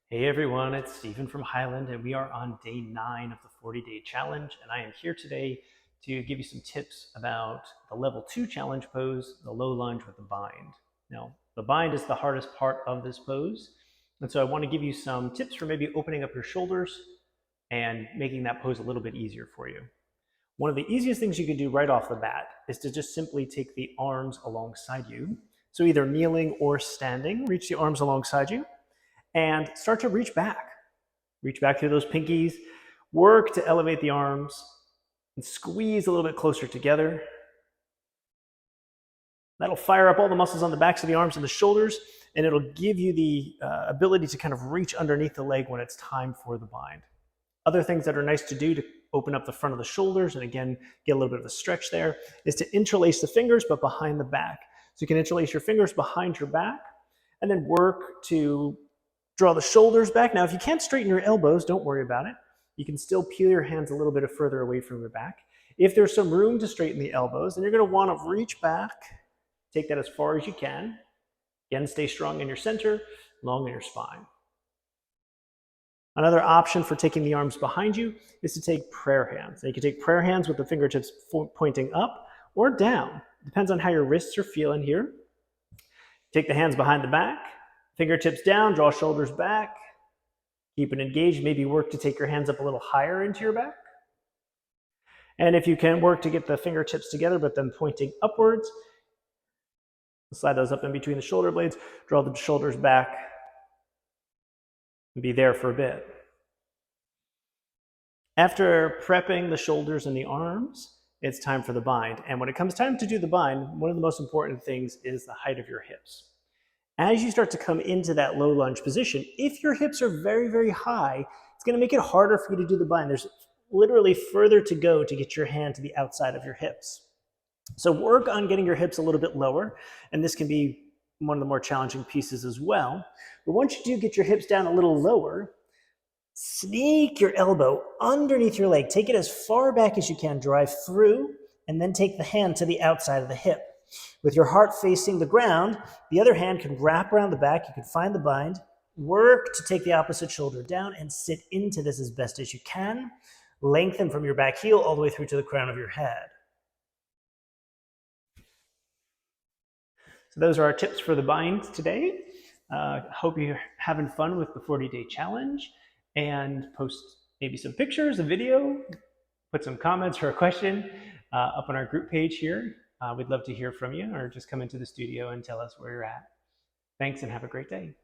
Hey everyone, it's Stephen from Highland, and we are on day 9 of the 40-day challenge. And I am here today to give you some tips about the level 2 challenge pose, the low lunge with the bind. Now, the bind is the hardest part of this pose. And so I want to give you some tips for maybe opening up your shoulders and making that pose a little bit easier for you. One of the easiest things you can do right off the bat is to just simply take the arms alongside you. So either kneeling or standing, reach the arms alongside you and start to reach back. Reach back through those pinkies, work to elevate the arms, and squeeze a little bit closer together. That'll fire up all the muscles on the backs of the arms and the shoulders, and it'll give you the ability to kind of reach underneath the leg when it's time for the bind. Other things that are nice to do to open up the front of the shoulders, and again, get a little bit of a stretch there, is to interlace the fingers, but behind the back. So you can interlace your fingers behind your back, and then work to draw the shoulders back. Now, if you can't straighten your elbows, don't worry about it. You can still peel your hands a little bit further away from your back. If there's some room to straighten the elbows, then you're going to want to reach back, take that as far as you can. Again, stay strong in your center, long in your spine. Another option for taking the arms behind you is to take prayer hands. Now, you can take prayer hands with the fingertips pointing up or down. Depends on how your wrists are feeling here. Take the hands behind the back. Fingertips down, draw shoulders back, keep it engaged, maybe work to take your hands up a little higher into your back. And if you can, work to get the fingertips together, but then pointing upwards. Slide those up in between the shoulder blades, draw the shoulders back, and be there for a bit. After prepping the shoulders and the arms, it's time for the bind. And when it comes time to do the bind, one of the most important things is the height of your hips. As you start to come into that low lunge position, if your hips are very, very high, it's going to make it harder for you to do the bind. There's literally further to go to get your hand to the outside of your hips. So work on getting your hips a little bit lower, and this can be one of the more challenging pieces as well. But once you do get your hips down a little lower, sneak your elbow underneath your leg. Take it as far back as you can, drive through, and then take the hand to the outside of the hip. With your heart facing the ground, the other hand can wrap around the back. You can find the bind, work to take the opposite shoulder down and sit into this as best as you can. Lengthen from your back heel all the way through to the crown of your head. So those are our tips for the bind today. Hope you're having fun with the 40-day challenge, and post maybe some pictures, a video, put some comments or a question up on our group page here. We'd love to hear from you, or just come into the studio and tell us where you're at. Thanks and have a great day.